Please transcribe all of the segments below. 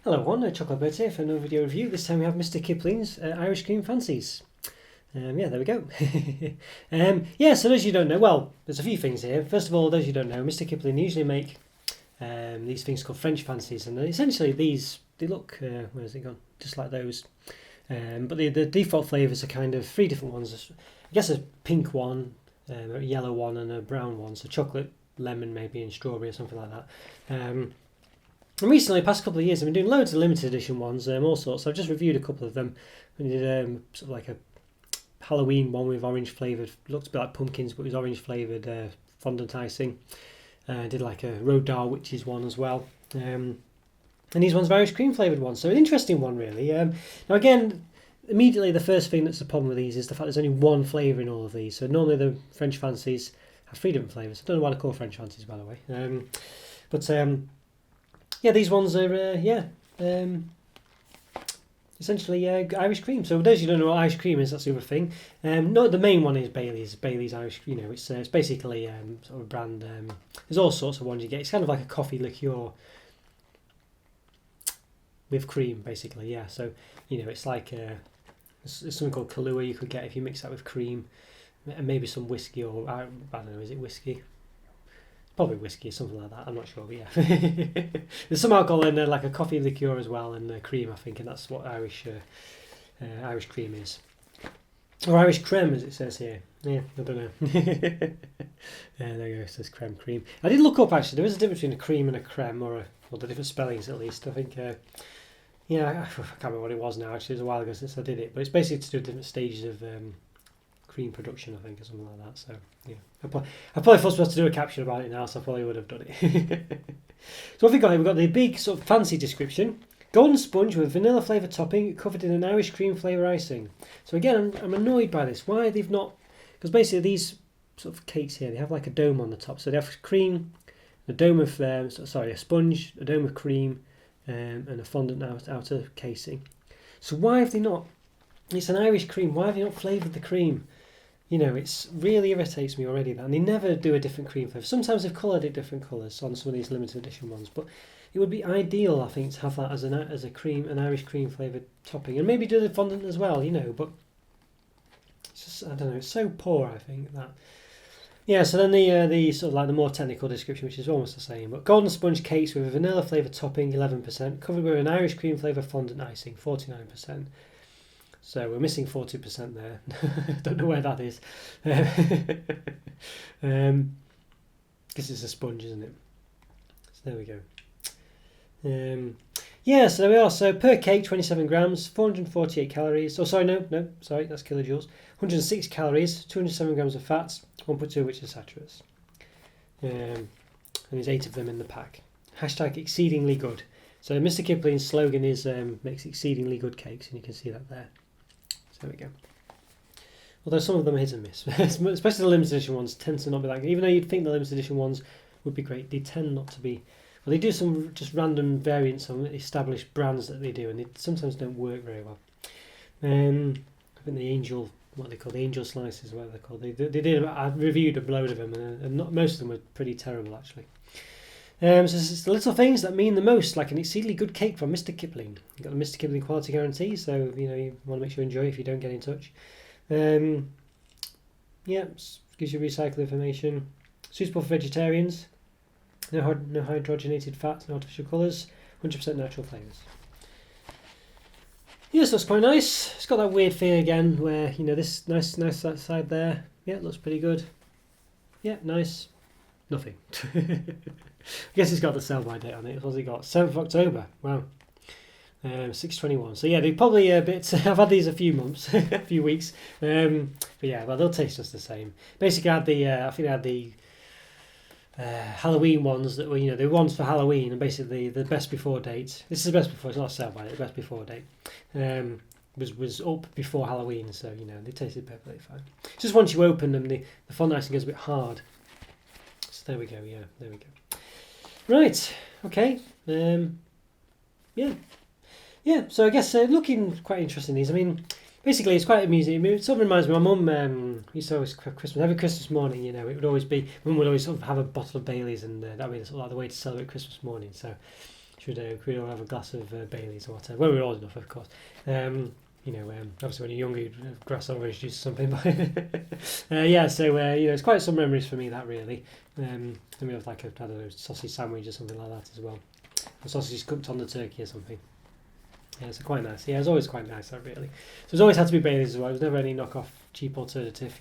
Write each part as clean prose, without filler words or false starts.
Hello everyone, Chocolo here for another video review. This time we have Mr Kipling's Irish Creme Fancies. Yeah, there we go. So those you don't know, well, there's a few things here. First of all, those you don't know, Mr Kipling usually make these things called French Fancies, and essentially these, they look, where's it gone? Just like those. But the default flavours are kind of three different ones. I guess a pink one, a yellow one, and a brown one. So chocolate, lemon maybe, and strawberry or something like that. And recently, the past couple of years, I've been doing loads of limited edition ones, all sorts. So I've just reviewed a couple of them. We did sort of like a Halloween one with orange flavoured, looked a bit like pumpkins, but it was orange flavoured fondant icing. Did like a Road Dar Witches one as well. And these ones are Irish cream flavoured ones. So an interesting one, really. Now again, immediately the first thing that's the problem with these is the fact there's only one flavour in all of these. So normally the French Fancies have three different flavours. I don't know why they're called French Fancies, by the way. Yeah, these ones are, essentially Irish cream. So those who don't know what Irish cream is, that's the other thing. No, the main one is Bailey's Irish. You know, it's basically sort of a brand. There's all sorts of ones you get. It's kind of like a coffee liqueur with cream, basically. Yeah. So you know, it's like there's something called Kahlua you could get if you mix that with cream, and maybe some whiskey or I don't know. Is it whiskey? Probably whiskey or something like that, I'm not sure, but yeah. There's some alcohol in there, like a coffee liqueur as well, and cream, I think, and that's what Irish cream is. Or Irish creme, as it says here. Yeah, I don't know. There you go, it says creme cream. I did look up, actually, there is a difference between a cream and a creme, or the different spellings at least. I think, I can't remember what it was now, actually, it was a while ago since I did it, but it's basically to do with different stages of cream production, I think, or something like that. So yeah, I probably was supposed to do a caption about it now, so I probably would have done it. So what have we got here? We've got the big sort of fancy description: golden sponge with vanilla flavour topping, covered in an Irish cream flavour icing. So again, I'm annoyed by this. Why they've not? Because basically these sort of cakes here, they have like a dome on the top. So they have cream, a dome of a sponge, a dome of cream, and a fondant outer casing. So why have they not? It's an Irish cream. Why have they not flavoured the cream? You know, it's really irritates me already that, and they never do a different cream flavour. Sometimes they've coloured it different colours on some of these limited edition ones, but it would be ideal, I think, to have that as an Irish cream flavoured topping, and maybe do the fondant as well. You know, but it's just, I don't know, it's so poor. I think that. Yeah, so then the sort of like the more technical description, which is almost the same, but golden sponge cakes with a vanilla flavoured topping, 11%, covered with an Irish cream flavour fondant icing, 49%. So we're missing 40% there. Don't know where that is. Because it's a sponge, isn't it? So there we go. So there we are. So per cake, 27 grams, 448 calories. Oh, sorry, no, sorry, that's kilojoules. 106 calories, 207 grams of fats, 1.2 of which are saturates. And there's 8 of them in the pack. Hashtag exceedingly good. So Mr Kipling's slogan is makes exceedingly good cakes, and you can see that there. There we go. Although some of them are hit and miss, especially the limited edition ones tend to not be that good. Even though you'd think the limited edition ones would be great, they tend not to be. Well, they do some just random variants on established brands that they do, and they sometimes don't work very well. I think the angel, what they call the angel slices, what they're called. They did. I reviewed a load of them, and not most of them were pretty terrible actually. So it's the little things that mean the most, like an exceedingly good cake from Mr Kipling. You've got the Mr Kipling quality guarantee, so you know you want to make sure you enjoy it if you don't get in touch. Gives you recycled information. Suitable for vegetarians. No hydrogenated fats, no artificial colours. 100% natural flavours. Yes, that's quite nice. It's got that weird thing again where you know this nice side there. Yeah, it looks pretty good. Yeah, nice. Nothing. I guess it's got the sell by date on it. What's it got? 7th of October. Wow. 6:21. So yeah, they probably a bit. I've had these a few months, a few weeks. But yeah, well, they'll taste just the same. Basically, I think I had the Halloween ones that were, you know, the ones for Halloween, and basically the best before date. This is the best before. It's not a sell by date. The best before date. Was up before Halloween, so you know they tasted perfectly fine. It's just once you open them, the fondant icing goes a bit hard. So there we go. Yeah, there we go. Right, okay, yeah, so I guess looking quite interesting these. I mean, basically it's quite amusing. I mean, it sort of reminds me, my mum used to always have Christmas, every Christmas morning, you know, it would always be, mum would always sort of have a bottle of Baileys, and that would be sort of like the way to celebrate Christmas morning. So could we all have a glass of Bailey's or whatever? When we're old enough, of course. Obviously when you're younger, you'd have grass orange juice or something. It's quite some memories for me, that really. Then we have like a, I don't know, sausage sandwich or something like that as well. The sausage cooked on the turkey or something. Yeah, so quite nice. Yeah, it's always quite nice, that really. So it's always had to be Bailey's as well. There's never any knockoff cheap alternative,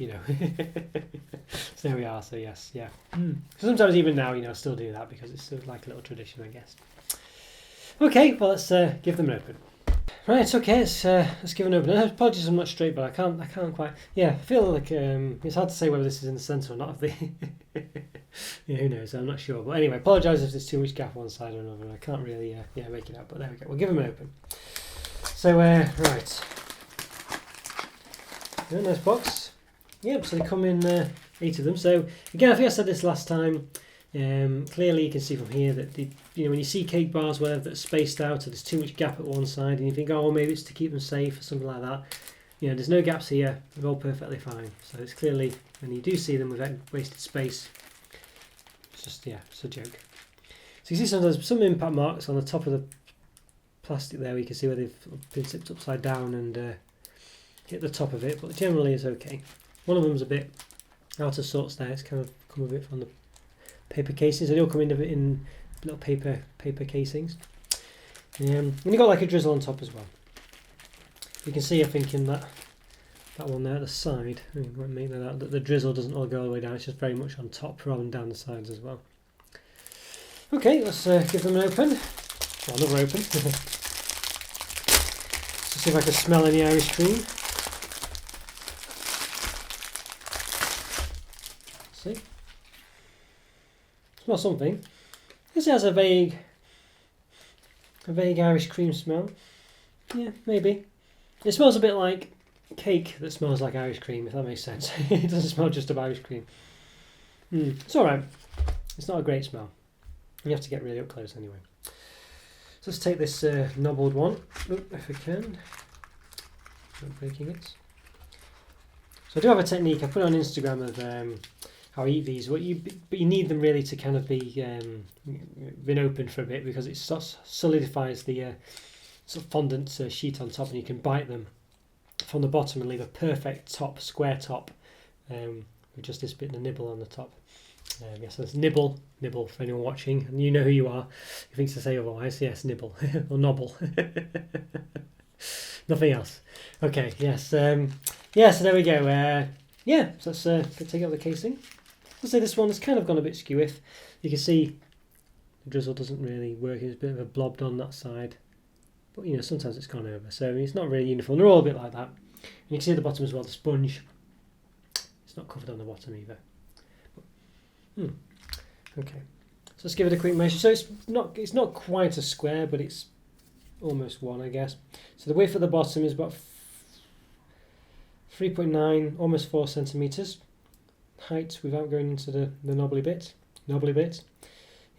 So there we are. So yes, yeah. So sometimes even now, I still do that because it's sort of like a little tradition, I guess. Okay, well let's give them an open. Right, okay, let's give an open. Apologies, I'm not straight, but I can't quite. Yeah, I feel like it's hard to say whether this is in the centre or not of the. Who knows? I'm not sure. But anyway, apologise if there's too much gap on one side or another. I can't really make it out. But there we go. We'll give them an open. So right, nice box. Yep. So they come in 8 of them. So again, I think I said this last time. Clearly, you can see from here that when you see cake bars where they're spaced out or there's too much gap at one side, and you think, oh, maybe it's to keep them safe or something like that. There's no gaps here. They're all perfectly fine. So it's clearly when you do see them without wasted space. It's just it's a joke. So you see sometimes some impact marks on the top of the plastic there. Where you can see where they've been tipped upside down and hit the top of it, but generally it's okay. One of them's a bit out of sorts there. It's kind of come a bit from the paper casings. They all come in little paper casings. And you got like a drizzle on top as well. You can see, I think, in that one there at the side, I might make that out, that the drizzle doesn't all go all the way down. It's just very much on top rather than down the sides as well. Okay, let's give them an open. Well, another open. Let's see if I can smell any Irish cream. See? Smell something. This has a vague Irish cream smell. Yeah, maybe. It smells a bit like cake that smells like Irish cream, if that makes sense. It doesn't smell just of Irish cream. It's alright. It's not a great smell. You have to get really up close anyway. So let's take this nobbled one, if we can. Not breaking it. So I do have a technique. I put it on Instagram of how I eat these. But you need them really to kind of be been opened for a bit, because it solidifies the sort of fondant sheet on top, and you can bite them from the bottom and leave a perfect square top with just this bit of nibble on the top. Yes, that's nibble for anyone watching, and you know who you are who thinks to say otherwise. Yes, nibble or nobble. Nothing else. Okay, yes. So there we go. So let's take out the casing. I'll say this one's kind of gone a bit skew. If you can see, the drizzle doesn't really work. It's a bit of a blobbed on that side, but sometimes it's gone over, so it's not really uniform. They're all a bit like that. And you can see at the bottom as well, the sponge. It's not covered on the bottom either. Okay, so let's give it a quick measure. So it's not quite a square, but it's almost one, I guess. So the width at the bottom is about 3.9, almost 4 centimeters. Height, without going into the knobbly bit,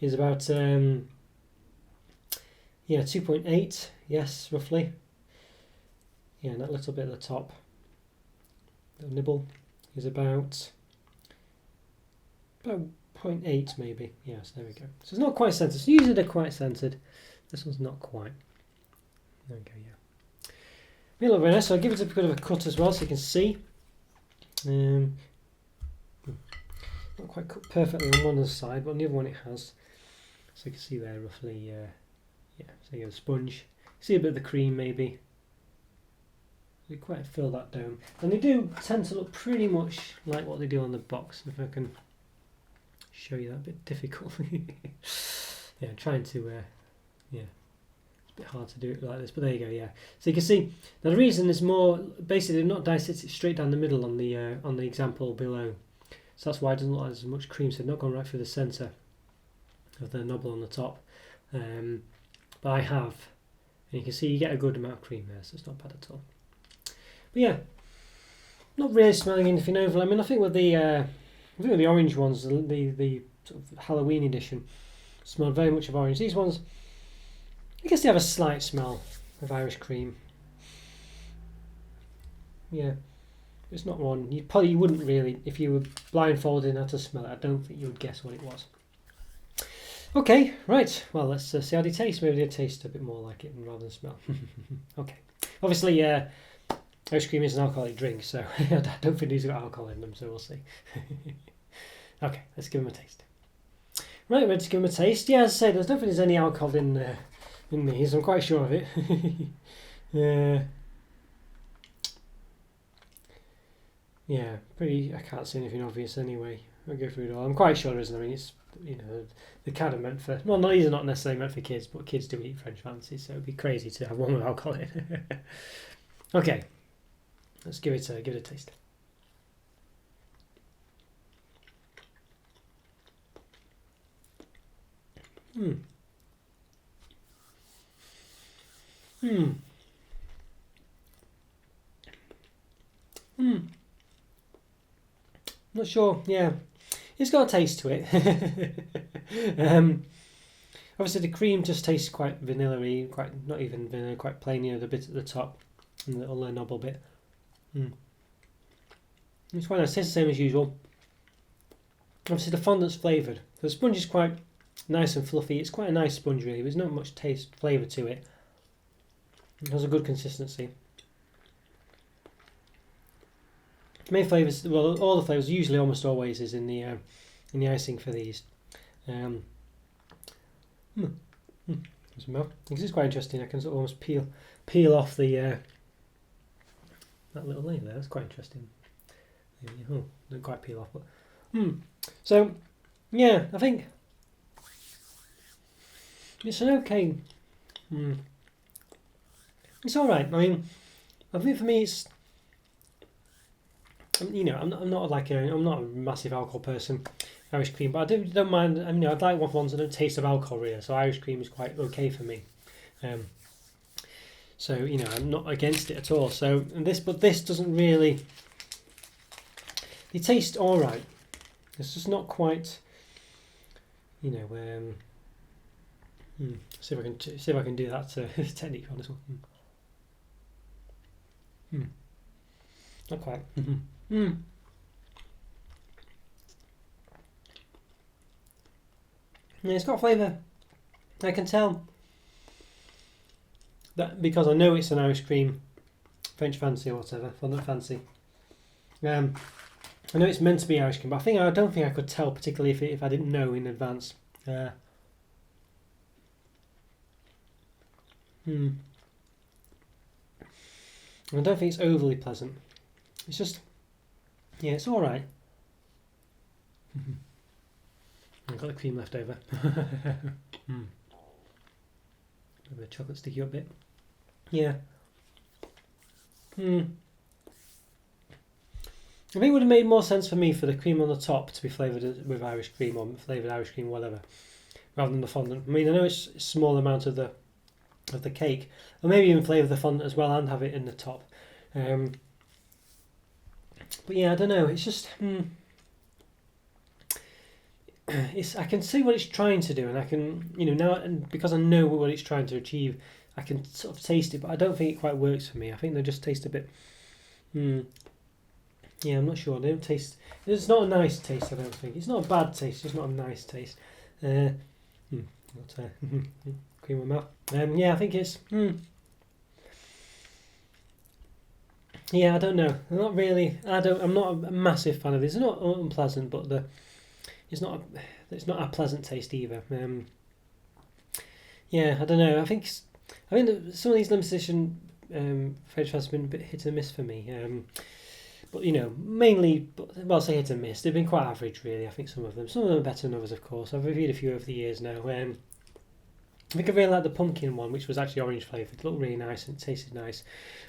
is about 2.8. Yes, roughly. Yeah, and that little bit at the top, the nibble, is about 0.8 maybe. Yes, there we go. So it's not quite centered. So usually they're quite centered. This one's not quite. There we go. Yeah. It'll look very nice. So I'll give it a bit of a cut as well, so you can see. Not quite cut perfectly on one side, but on the other one it has. So you can see there roughly. So you have a sponge. See a bit of the cream maybe. You quite fill that down, and they do tend to look pretty much like what they do on the box. If I can show you that, a bit difficult. Yeah, trying to it's a bit hard to do it like this, but there you go. Yeah, so you can see now the reason is more basically they've not dissected it straight down the middle on the example below, so that's why it doesn't look like as much cream. So they've not gone right through the centre of the nobble on the top, but I have, and you can see you get a good amount of cream there, so it's not bad at all. But yeah, not really smelling anything over. I mean, I think with the orange ones, the sort of Halloween edition, smelled very much of orange. These ones, I guess they have a slight smell of Irish cream. Yeah, it's not one you wouldn't really, if you were blindfolded and had to smell it, I don't think you would guess what it was. Okay, right. Well, let's see how they taste. Maybe they taste a bit more like it rather than smell. Okay. Obviously, ice cream is an alcoholic drink, so I don't think these have got alcohol in them, so we'll see. Okay, let's give them a taste. Right, let's give them a taste. Yeah, as I say, there's don't think there's any alcohol in these. I'm quite sure of it. Yeah, pretty. I can't see anything obvious anyway. I'll go through it all. I'm quite sure there isn't. I mean, it's they're kind of meant for. Well, no, these are not necessarily meant for kids, but kids do eat French fancies, so it'd be crazy to have one with alcohol in. Okay, let's give it a taste. Hmm. Hmm. Hmm. Not sure. Yeah, it's got a taste to it. Obviously, the cream just tastes quite vanilla-y, quite not even vanilla, quite plain. The bit at the top and the little knobble bit. It's quite nice. It tastes the same as usual. Obviously, the fondant's flavoured. The sponge is quite nice and fluffy. It's quite a nice sponge, really. There's not much taste, flavour to it. It has a good consistency. Main flavours, well, all the flavours, usually almost always, is in the icing for these. Smell. This is quite interesting. I can sort of almost peel off the that little layer there. That's quite interesting. Oh, don't quite peel off, but so yeah, I think it's an okay. It's all right. I mean, I think for me, it's I'm not a massive alcohol person. Irish cream, but I don't mind. I mean, I'd like ones that don't taste of alcohol really. So Irish cream is quite okay for me. So I'm not against it at all. So but this doesn't really. They taste all right. It's just not quite. See if I can do that technique on this one. Not quite. Yeah, it's got flavour. I can tell that because I know it's an Irish cream, French fancy or whatever, fondant fancy. I know it's meant to be Irish cream, but I don't think I could tell particularly if I didn't know in advance. I don't think it's overly pleasant. It's just, yeah, it's all right. I've got the cream left over. Maybe a chocolate sticky up bit. Yeah. I think it would have made more sense for me for the cream on the top to be flavoured with Irish cream or flavoured Irish cream, whatever, rather than the fondant. I mean, I know it's a small amount of the cake, or maybe even flavour the fondant as well and have it in the top. But yeah, I don't know. It's just. I can see what it's trying to do, and I can, now, and because I know what it's trying to achieve, I can sort of taste it, but I don't think it quite works for me. I think they just taste a bit. Yeah, I'm not sure. They don't taste. It's not a nice taste. I don't think it's not a bad taste. It's not a nice taste. Cream on my mouth. Yeah, I think it's. Yeah, I don't know. I'm not really. I'm not a massive fan of it. It's not unpleasant, but it's not a pleasant taste either. Yeah, I don't know. I think that some of these limited edition French fries have been a bit hit and miss for me. But mainly, well, say hit and miss. They've been quite average, really. I think some of them are better than others, of course. I've reviewed a few over the years now. I think I really like the pumpkin one, which was actually orange flavoured. It looked really nice and it tasted nice.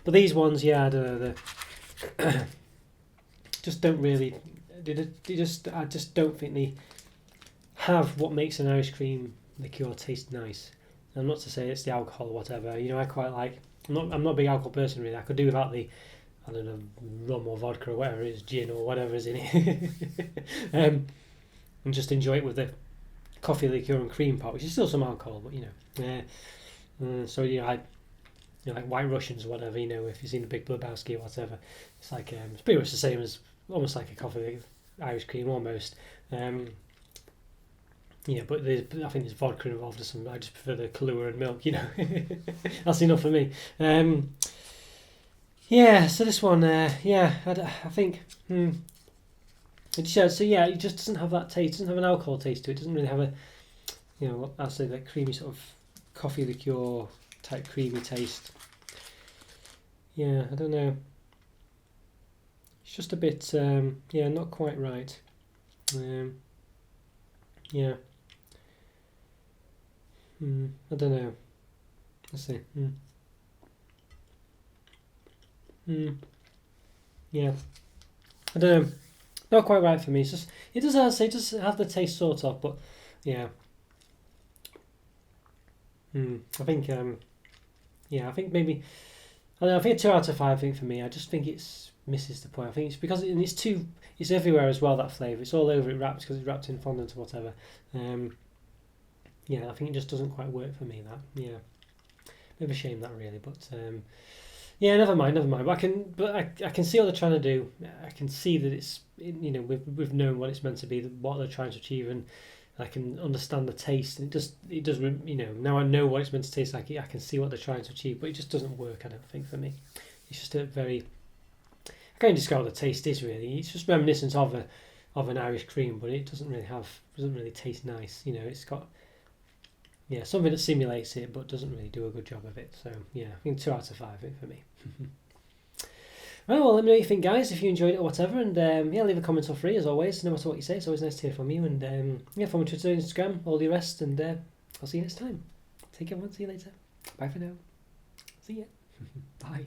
But these ones, yeah, I don't know. Just don't really. I just don't think they have what makes an Irish cream liqueur taste nice. And not to say it's the alcohol or whatever. I quite like. I'm not a big alcohol person really. I could do without the, I don't know, rum or vodka or whatever it is, gin or whatever is in it, and just enjoy it with the coffee liqueur and cream part, which is still some alcohol, but so like White Russians or whatever. If you've seen the Big Lebowski or whatever, it's like it's pretty much the same as almost like a coffee Irish cream almost. Yeah, but I think there's vodka involved or something. I just prefer the Kahlua and milk, you know. That's enough for me. Yeah, so this one, yeah, I think, so yeah, it just doesn't have that taste. It doesn't have an alcohol taste to it. It doesn't really have a, I'll say that creamy sort of coffee liqueur type creamy taste. Yeah, I don't know. It's just a bit, yeah, not quite right. Yeah. I don't know. Let's see. Yeah. I don't know. Not quite right for me. It's just it does have the taste sort of, but yeah. I think yeah, I think maybe I don't know, I think a 2 out of 5. I think for me, I just think it's misses the point. I think it's because it's everywhere as well. That flavour, it's all over it wrapped because it's wrapped in fondant or whatever. Yeah, I think it just doesn't quite work for me. That bit of a shame that really, but yeah, never mind. But I can see what they're trying to do. I can see that we've known what it's meant to be, what they're trying to achieve, and I can understand the taste. And it does now I know what it's meant to taste like. I can see what they're trying to achieve, but it just doesn't work. I don't think for me. It's just a very I can't describe what the taste is really. It's just reminiscent of an Irish cream, but it doesn't really taste nice. It's got something that simulates it, but doesn't really do a good job of it. So yeah, I think 2 out of 5 I think for me. Well, let me know what you think, guys. If you enjoyed it or whatever, and leave a comment or free as always. No matter what you say, it's always nice to hear from you. And follow me on Twitter, Instagram, all the rest. And I'll see you next time. Take care, everyone. See you later. Bye for now. See ya. Bye.